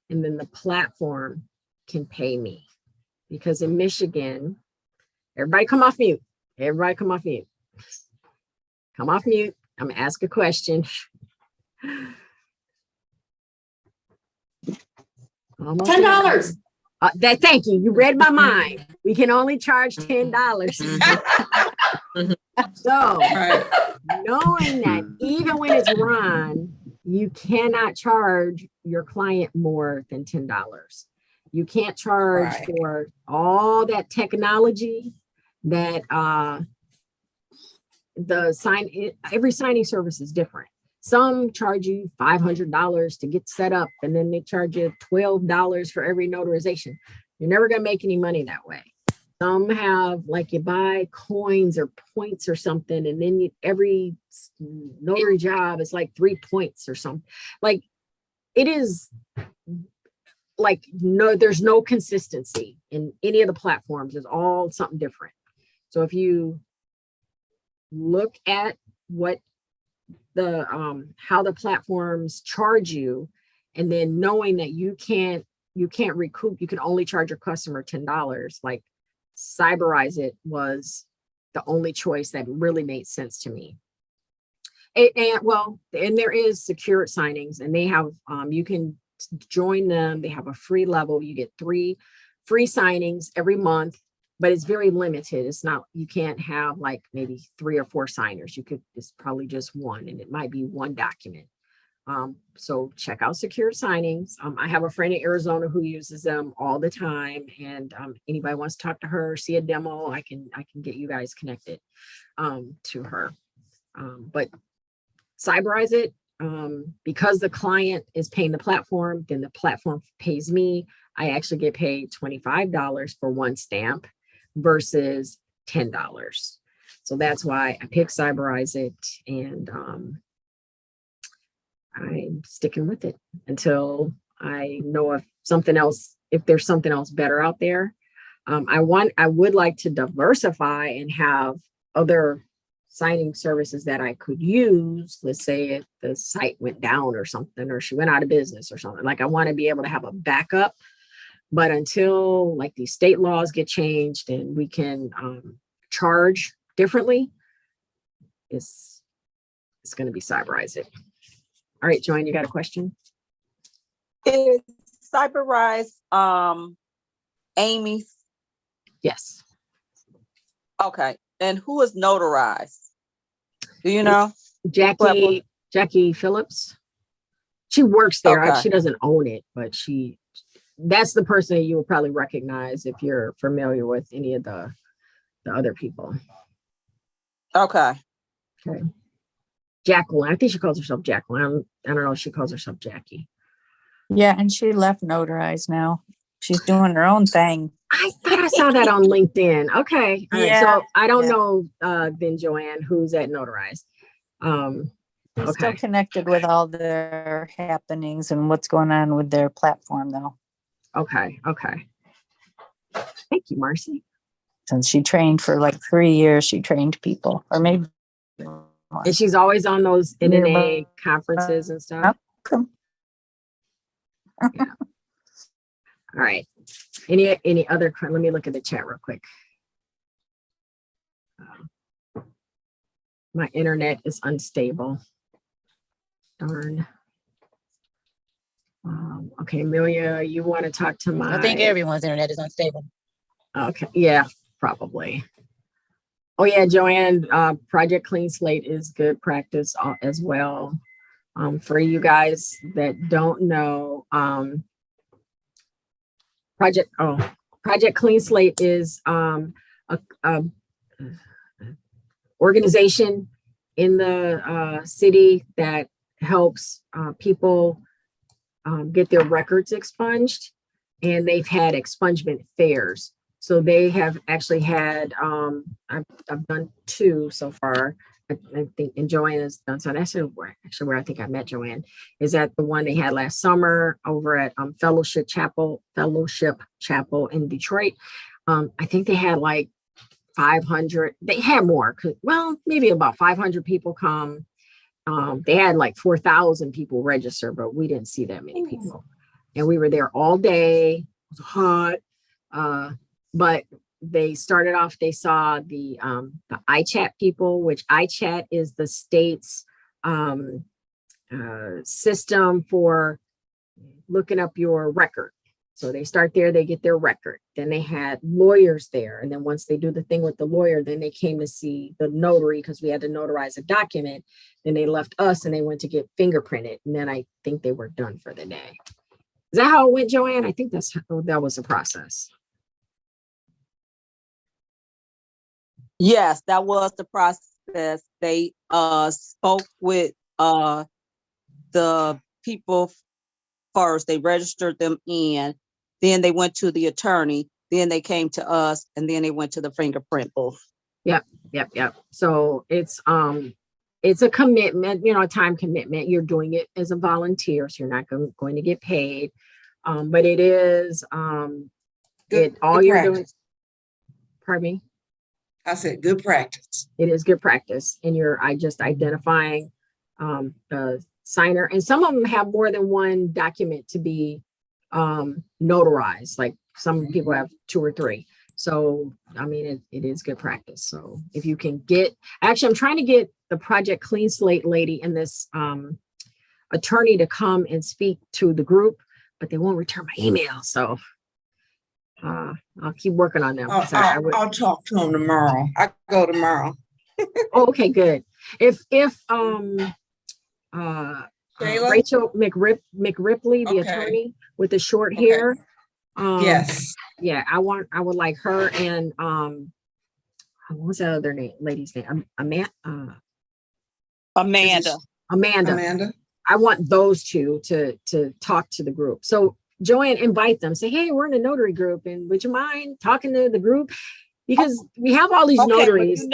and then the platform can pay me. Because in Michigan, everybody come off mute. Everybody come off mute. Come off mute. I'm gonna ask a question. Almost $10. Thank you. You read my mind. We can only charge $10. So Right. knowing that even when it's Ron, you cannot charge your client more than $10. You can't charge Right. for all that technology that every signing service is different. Some charge you $500 to get set up, and then they charge you $12 for every notarization. You're never going to make any money that way. Some have, like, you buy coins or points or something, and then every notary job is like 3 points or something. Like, it is like, no, there's no consistency in any of the platforms. It's all something different. So if you look at what the how the platforms charge you, and then knowing that you can't recoup, you can only charge your customer $10, like Cyberize It was the only choice that really made sense to me. And there is secured signings, and they have you can join them. They have a free level. You get 3 free signings every month, but it's very limited. It's not, you can't have like maybe 3 or 4 signers. It's probably just one, and it might be one document. So check out secured signings. I have a friend in Arizona who uses them all the time, and anybody wants to talk to her, see a demo, I can get you guys connected to her. But Cyberize It, because the client is paying the platform, then the platform pays me. I actually get paid $25 for one stamp versus $10. So that's why I picked Cyberize It, and I'm sticking with it until I know if there's something else better out there. I would like to diversify and have other signing services that I could use. Let's say if the site went down or something, or she went out of business or something, like I want to be able to have a backup. But until like these state laws get changed and we can charge differently, it's going to be Cyberize It. All right, Joanne, you got a question? Is Cyberize Amy's? Yes. Okay. And who is notarized? Do you know? Jackie Phillips. She works there. Okay. She doesn't own it, but that's the person that you will probably recognize if you're familiar with any of the other people. Okay. Okay. Jacqueline. I think she calls herself Jacqueline. I don't know if she calls herself Jackie. Yeah, and she left Notarized now. She's doing her own thing. I thought I saw that on LinkedIn. Okay. All right. Yeah. So I don't know then Joanne, who's at Notarized. She's still Okay. connected with all their happenings and what's going on with their platform, though. Okay. Thank you, Marcy. Since she trained for like 3 years, she trained people, or maybe more. And she's always on those NNA conferences and stuff. Welcome. Yeah. All right. Any other? Let me look at the chat real quick. My internet is unstable. Darn. Okay, Amelia, you want to talk to my? I think everyone's internet is unstable. Okay, yeah, probably. Oh yeah, Joanne, Project Clean Slate is good practice as well. For you guys that don't know, Project Clean Slate is organization in the city that helps people get their records expunged, and they've had expungement fairs. So they have actually had, I've done 2 so far. I think, and Joanne has done, so that's actually where I think I met Joanne, is at the one they had last summer over at Fellowship Chapel in Detroit. I think they had like 500, they had more, well, maybe about 500 people come. They had like 4,000 people register, but we didn't see that many people. And we were there all day. It was hot. But they started off, they saw the iChat people, which iChat is the state's system for looking up your record. So they start there, they get their record. Then they had lawyers there. And then once they do the thing with the lawyer, then they came to see the notary because we had to notarize a document. Then they left us and they went to get fingerprinted. And then I think they were done for the day. Is that how it went, Joanne? I think that was the process. Yes, that was the process. They spoke with the people first. They registered them in, then they went to the attorney, then they came to us, and then they went to the fingerprint booth. Yep. So it's a commitment, a time commitment. You're doing it as a volunteer, so you're not going to get paid. But it is all you're practice. doing. Pardon me? I said, good practice. It is good practice. And I just identifying the signer. And some of them have more than one document to be notarized. Like some people have 2 or 3. So, I mean, it is good practice. So if you can actually, I'm trying to get the Project Clean Slate lady and this attorney to come and speak to the group, but they won't return my email. So I'll keep working on them. I'll talk to them tomorrow. I go tomorrow. Oh, okay, good. If Rachel McRipley, the attorney with the short hair. Yes. Yeah, I would like her and what was that other lady's name? Amanda. I want those 2 to talk to the group. So Joanne, invite them. Say, hey, we're in a notary group, and would you mind talking to the group? Because we have all these notaries.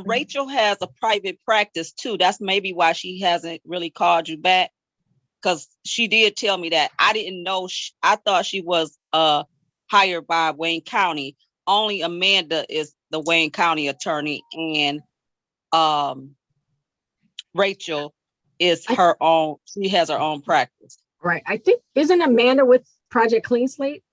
Rachel has a private practice too. That's maybe why she hasn't really called you back, because she did tell me that. I didn't know. I thought she was hired by Wayne County. Only Amanda is the Wayne County attorney, and Rachel is her own. She has her own practice. Right. I think, isn't Amanda with Project Clean Slate?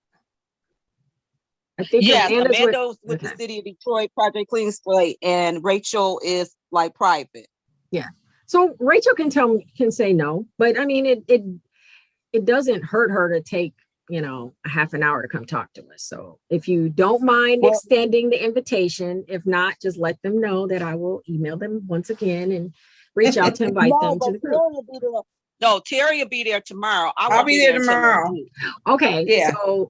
I think yes, Amanda's with the city of Detroit, Project Clean Slate, and Rachel is like private. Yeah. So Rachel can say no, but I mean, it doesn't hurt her to take, a half an hour to come talk to us. So if you don't mind extending the invitation, if not, just let them know that I will email them once again and reach out to invite them to the group. No, Terry will be there tomorrow. I'll be there tomorrow. Okay. Yeah. So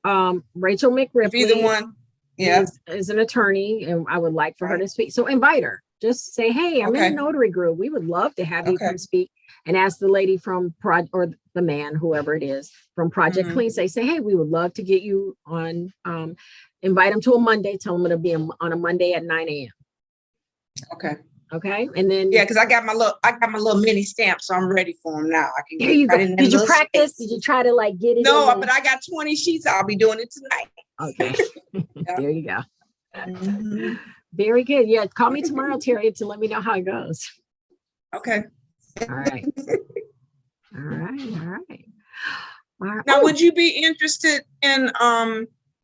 Rachel McRipley, either one, is an attorney, and I would like for her to speak. So invite her. Just say, hey, I'm in a notary group. We would love to have you come speak, and ask the lady from or the man, whoever it is from Project Clean, say, hey, we would love to get you on. Invite them to a Monday. Tell them it'll be on a Monday at 9 a.m. Okay. And then because I got my little mini stamp, so I'm ready for them now. I can there you go. Did you practice? Did you try to get it? No, but I got 20 sheets. I'll be doing it tonight. Okay. There you go. Very good. Yeah. Call me tomorrow, Terry, to let me know how it goes. Okay. All right. All right. Now, would you be interested in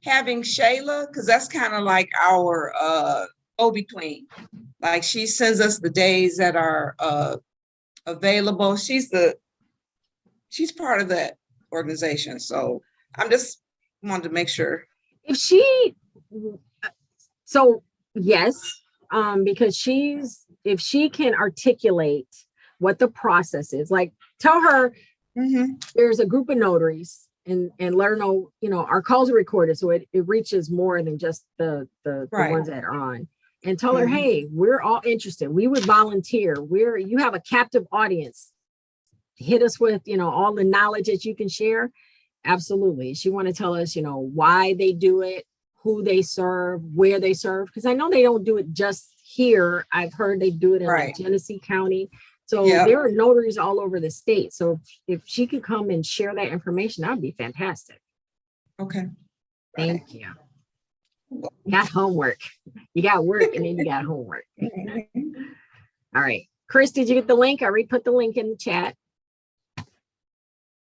having Shayla? Because that's kind of like our go-between. Like, she sends us the days that are available. She's part of that organization. So I'm just wanted to make sure. Yes, because if she can articulate what the process is, like tell her there's a group of notaries and let her know, our calls are recorded. So it reaches more than just the ones that are on. and tell her, Mhm. hey, we're all interested. We would volunteer. You have a captive audience. Hit us with, all the knowledge that you can share. Absolutely. She want to tell us, why they do it, who they serve, where they serve. Because I know they don't do it just here. I've heard they do it in like Right. Genesee County. So Yep. there are notaries all over the state. So if she could come and share that information, that would be fantastic. Okay. Thank you. You got homework. You got work and then you got homework. All right. Chris, did you get the link? I already put the link in the chat.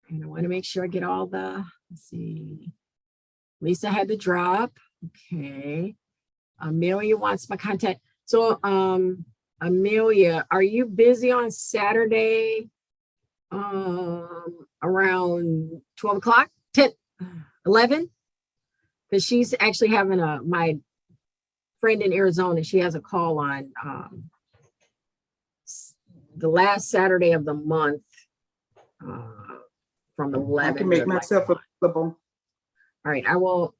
And I want to make sure I get all let's see. Lisa had the drop. Okay. Amelia wants my contact. So, Amelia, are you busy on Saturday around 12 o'clock, 10, 11? Because she's actually having my friend in Arizona, she has a call on the last Saturday of the month from 11. I can make to like myself 1. available. All right, I will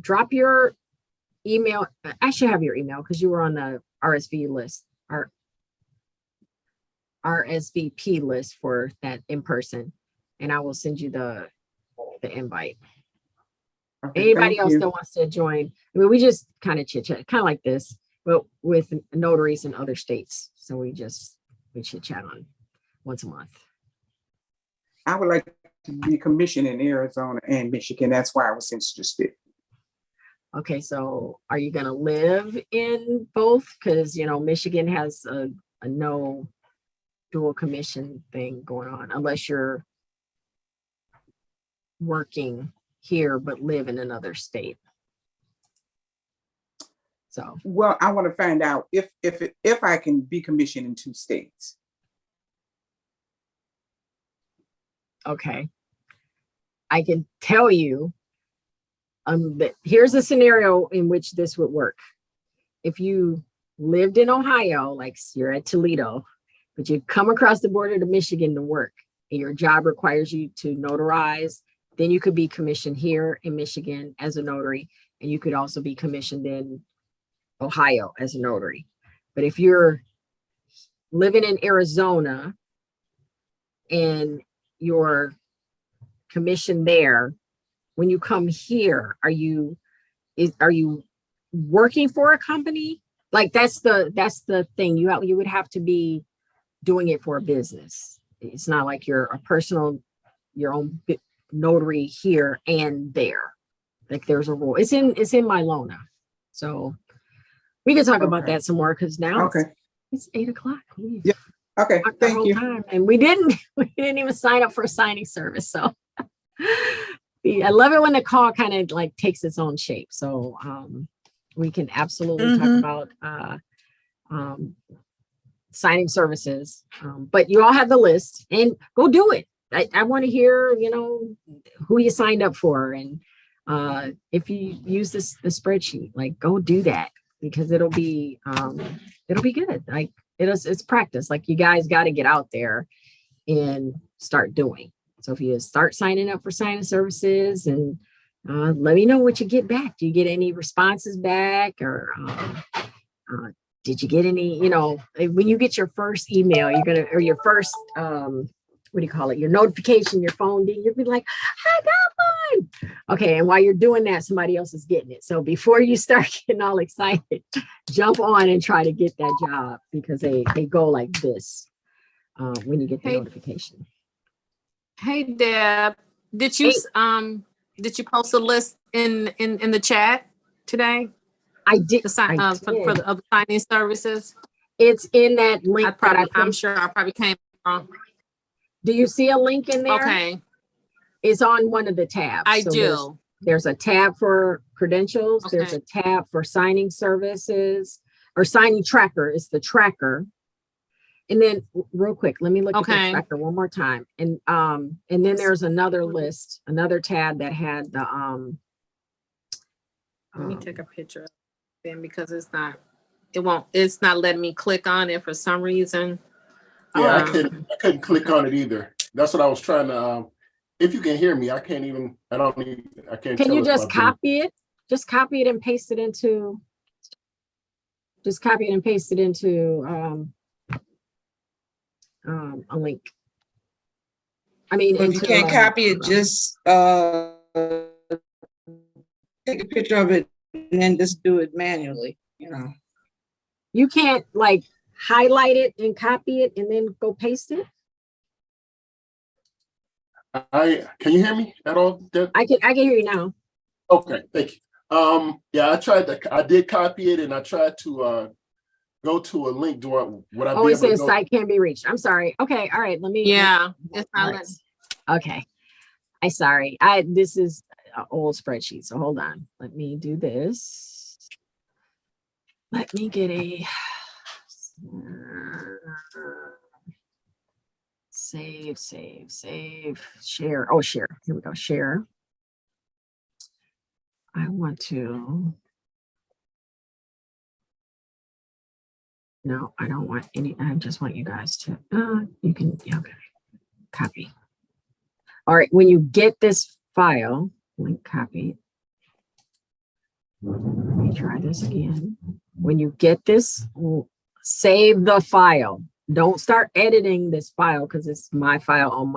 drop your email. I should have your email because you were on the RSV list, our RSVP list for that in person, and I will send you the invite. Okay, Anybody thank else you. that wants to join? I mean, we just kind of chit chat, kind of like this, but with notaries in other states. So we chit chat on once a month. I would like to be commissioned in Arizona and Michigan. That's why I was interested. Okay, so are you going to live in both? Because, Michigan has a no dual commission thing going on unless you're working here but live in another state. So, Well, I want to find out if I can be commissioned in 2 states. okay. I can tell you that here's a scenario in which this would work. If you lived in Ohio, like you're at Toledo, but you come across the border to Michigan to work and your job requires you to notarize, then you could be commissioned here in Michigan as a notary, and you could also be commissioned in Ohio as a notary. But if you're living in Arizona and you're commissioned there, when you come here, are you working for a company? Like that's the thing. You would have to be doing it for a business. It's not like you're your own notary here and there. Like there's a rule. It's in Milona. So we can talk about Okay. that some more because now Okay. it's 8 o'clock. We've Yeah. Okay. talked the Thank whole you. time, and we didn't even sign up for a signing service. So I love it when the call kind of like takes its own shape. So we can absolutely talk about signing services. But you all have the list and go do it. I want to hear, who you signed up for. And if you use the spreadsheet, like go do that because it'll be good. Like it's practice. Like you guys got to get out there and start doing. So if you start signing up for signing services and let me know what you get back. Do you get any responses back or did you get any, when you get your first email, or your first, what do you call it? Your notification, your phone ding, you'll be like, I got one. Okay. And while you're doing that, somebody else is getting it. So before you start getting all excited, jump on and try to get that job because they go like this when you get the notification. Hey Deb, did you post a list in the chat today? I did. For the other signing services. It's in that link. I'm sure I probably came wrong. Do you see a link in there? Okay. It's on one of the tabs. I So do. There's a tab for credentials. Okay. There's a tab for signing services or signing tracker. It's the tracker. And then real quick, let me look at the tracker one more time. And then there's another list, another tab that had the let me take a picture then because it's not letting me click on it for some reason. Yeah, I couldn't click on it either. That's what I was trying to if you can hear me, I can't. Can you just copy it? Just copy it and paste it into Just copy it and paste it into a link. I mean, If you into can't copy it, just take a picture of it and then just do it manually, you know. you can't like highlight it and copy it and then go paste it. Can you hear me at all, Deb? I can hear you now. Okay, thank you. Yeah, I did copy it and I tried to go to a link. Would I Oh, be it able to says go? site can be reached. I'm sorry. Okay, all right. Let me. Yeah, it's All not right. letting. Okay. Sorry. This is an old spreadsheet. So hold on. Let me do this. Let me get a save, share. Oh, share. Here we go. Share. I want to. No, I don't want any. I just want you guys to. You can. Yeah, okay. Copy. All right. When you get this file, link copy. Let me try this again. When you get this, save the file. Don't start editing this file because it's my file on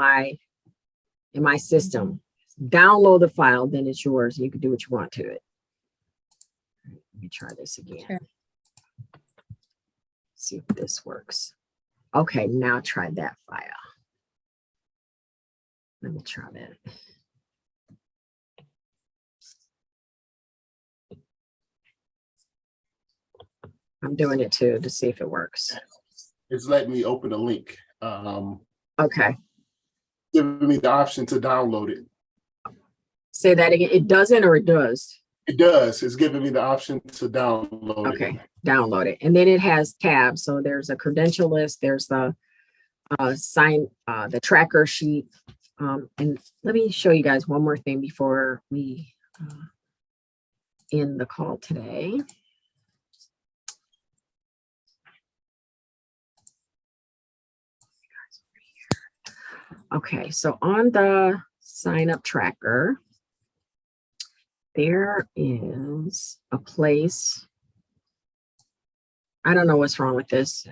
in my system. Download the file, then it's yours. You can do what you want to it. Let me try this again. Okay. See if this works. Okay, now try that file. Let me try that. I'm doing it too to see if it works. It's letting me open a link. Okay. Giving me the option to download it. Say that again. It doesn't or it does? It does. It's giving me the option to download it. Okay, download it. And then it has tabs. So there's a credential list. There's the the tracker sheet. And let me show you guys one more thing before we end the call today. Okay, so on the sign up tracker, there is a place. I don't know what's wrong with this.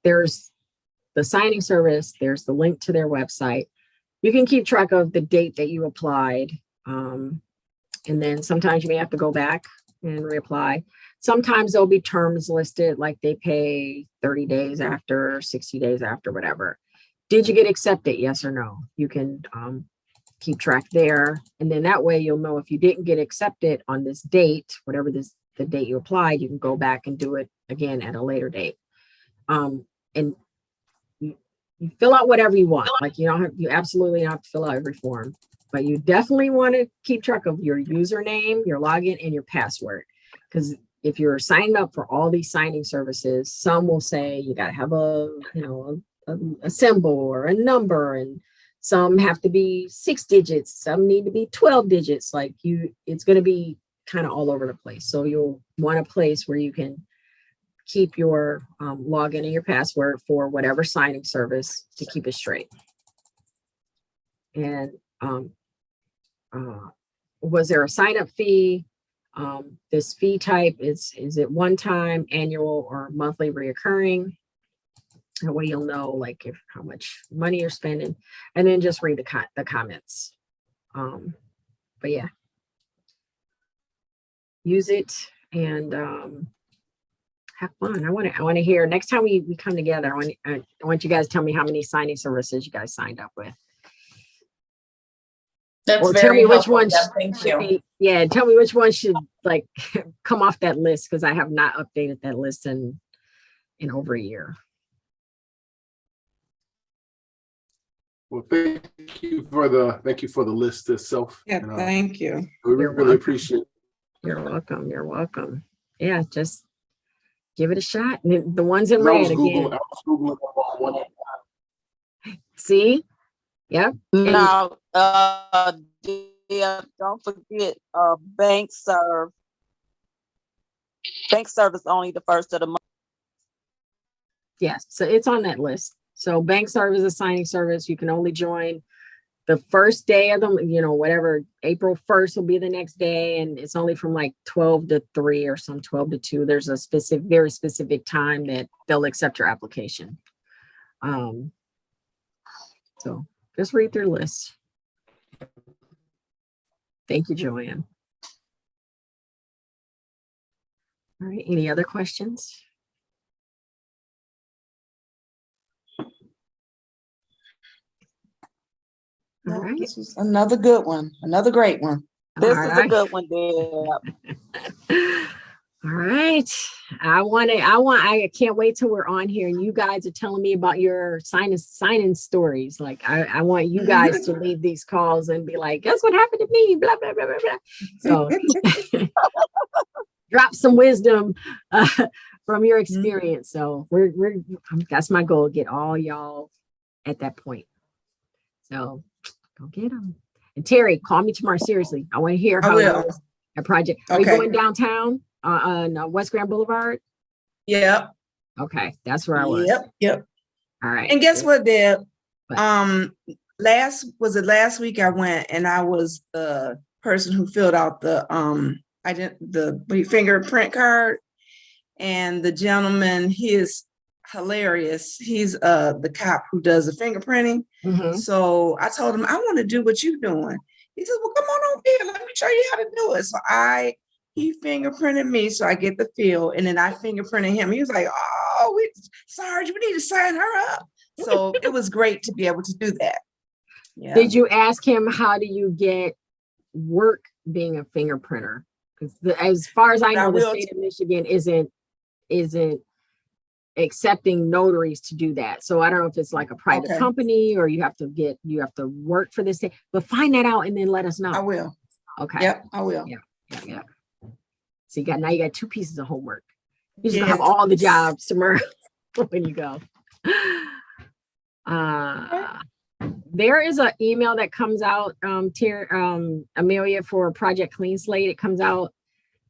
There's the signing service. There's the link to their website. You can keep track of the date that you applied. And then sometimes you may have to go back and reapply. Sometimes there'll be terms listed, like they pay 30 days after, 60 days after, whatever. Did you get accepted? Yes or no? You can keep track there. And then that way you'll know if you didn't get accepted on this date, whatever the date you applied, you can go back and do it again at a later date. And you fill out whatever you want. Like you absolutely don't have to fill out every form, but you definitely want to keep track of your username, your login, and your password. Because if you're signing up for all these signing services, some will say you got to have a symbol or a number, and some have to be 6 digits, some need to be 12 digits. Like it's going to be kind of all over the place. So you'll want a place where you can keep your login and your password for whatever signing service to keep it straight. And was there a sign up fee? This fee type is it one time, annual, or monthly reoccurring? That way you'll know like how much money you're spending, and then just read the comments. But yeah, use it and have fun. I want to hear next time we come together. I want you guys to tell me how many signing services you guys signed up with. That's Or very tell me which helpful, one Deb. Thank you. yeah, tell me which one should like come off that list, because I have not updated that list in over a year. Well, thank you for the list itself. Yeah, And, thank you. we You're really welcome. appreciate it. You're welcome. You're welcome. Yeah, just give it a shot. And the ones in I was red Googling, again. I was Googling about one. See? Yep. Now, don't forget, bank serve. Bank service only the first of the month. Yes, so it's on that list. So bank service is a signing service. You can only join the first day of them, whatever, April 1st will be the next day. And it's only from like 12 to 3 or some 12 to 2. There's a very specific time that they'll accept your application. So just read their list. Thank you, Joanne. All right, any other questions? All No, right. this was another good one, another great one. This All is a right. good one, Deb. All right. I can't wait till we're on here and you guys are telling me about your sign-in stories. Like I want you guys to leave these calls and be like, guess what happened to me? Blah, blah, blah, blah, blah. So drop some wisdom from your experience. So that's my goal, get all y'all at that point. So go get them. And Terry, call me tomorrow. Seriously. I want to hear I how will. it goes, a project. Are Okay. you going downtown on West Grand Boulevard? Yep. Okay. That's where I was. Yep. All right. And guess what, Deb? What? Last week I went and I was the person who filled out the fingerprint card, and the gentleman, he is hilarious. He's the cop who does the fingerprinting. Mhm. So I told him, I want to do what you're doing. He said, well, come on over here, let me show you how to do it. So he fingerprinted me so I get the feel, and then I fingerprinted him. He was like, oh, Sarge, we need to sign her up. So it was great to be able to do that. Yeah. Did you ask him how do you get work being a fingerprinter? Because as far as I know, the state of Michigan isn't accepting notaries to do that. So I don't know if it's like a private Okay. company or you have to work for this thing, but find that out and then let us know. I will. Okay. Yep, I will. Yeah. So now you got 2 pieces of homework. You just Yes. have all the jobs tomorrow when you go. There is an email that comes out, Amelia, for Project Clean Slate. It comes out.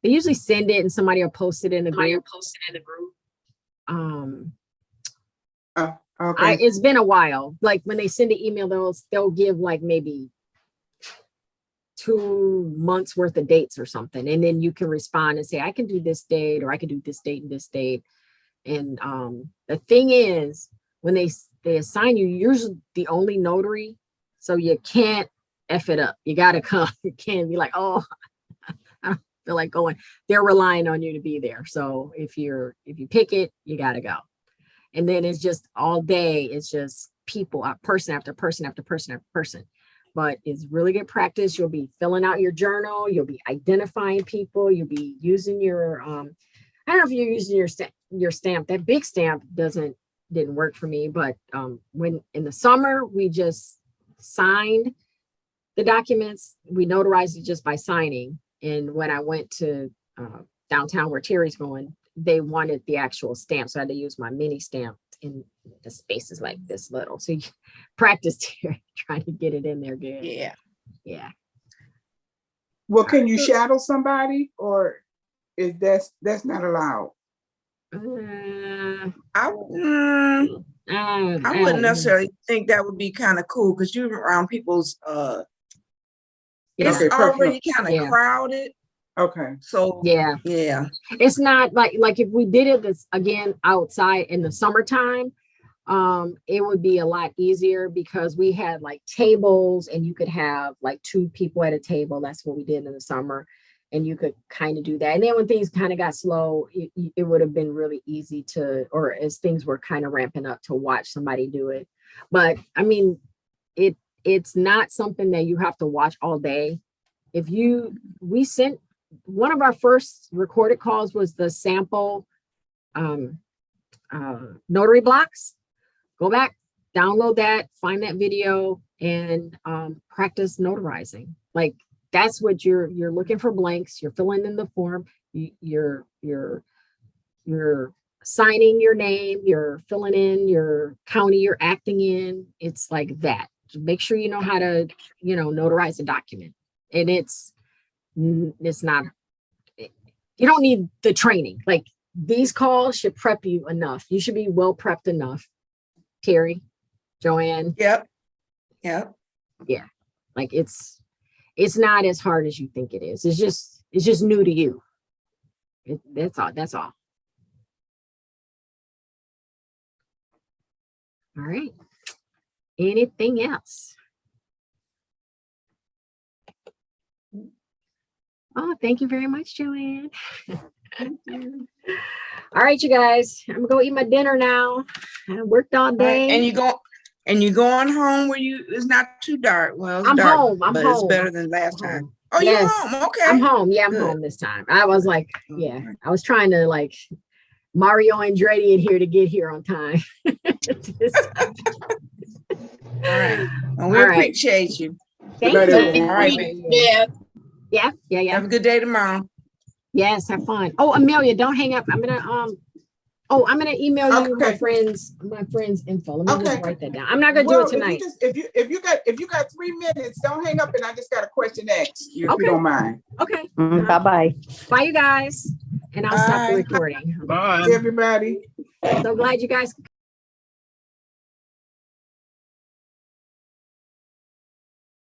They usually send it and somebody will post it in the group. Okay. It's been a while. Like when they send an email, they'll give like maybe 2 months worth of dates or something, and then you can respond and say, I can do this date, or I can do this date and this date. And the thing is, when they assign you, you're usually the only notary, so you can't F it up. You gotta come. You can't be like, oh, I don't feel like going. They're relying on you to be there. So if you pick it, you gotta go. And then it's just all day. It's just people, person after person after person after person. But it's really good practice. You'll be filling out your journal. You'll be identifying people. You'll be using your, I don't know if you're using your stamp. That big stamp didn't work for me. But when in the summer, we just signed the documents. We notarized it just by signing. And when I went to downtown where Terry's going, they wanted the actual stamp. So I had to use my mini stamp, and the space is like this little. So you practice trying to get it in there good. Yeah. Well, can you shadow somebody, or is that's not allowed? I wouldn't necessarily think that would be kind of cool, because you're around people's it's Okay, already kind of Yeah. crowded. Okay. So Yeah. It's not like if we did it this again outside in the summertime, it would be a lot easier because we had like tables and you could have like 2 people at a table. That's what we did in the summer. And you could kind of do that. And then when things kind of got slow, it would have been really easy or as things were kind of ramping up, to watch somebody do it. But I mean, it's not something that you have to watch all day. We sent one of our first recorded calls was the sample notary blocks. Go back, download that, find that video, and practice notarizing. Like that's what you're looking for blanks. You're filling in the form. You're signing your name. You're filling in your county you're acting in. It's like that. Make sure you know how to notarize a document, and it's not. You don't need the training. Like these calls should prep you enough. You should be well prepped enough. Terry, Joanne. Yep. Like it's not as hard as you think it is. It's just new to you. That's all. That's all. All right. Anything else? Oh, thank you very much, Joanne. All right, you guys. I'm gonna go eat my dinner now. I worked all day. And you going home where it's not too dark. Well, it's I'm dark, home. I'm but home. it's better than last I'm time. home. Oh, Yes. you're home. Okay. I'm home. Yeah, I'm Good. home this time. I was like, yeah, Okay. I was trying to like Mario Andretti in here to get here on time. All right. Well, we All right. appreciate you. Thank night, you. everyone. All right, Yeah. Yeah. Have a good day tomorrow. Yes, have fun. Oh, Amelia, don't hang up. I'm gonna email you my Okay. friend's info. Let me just Okay. write that down. I'm not gonna do Well, it tonight. if you got 3 minutes, don't hang up, and I just got a question asked you, if Okay. you don't mind. Okay. Bye-bye. Bye, you guys. And I'll stop the Bye. recording. Bye. Everybody. So glad you guys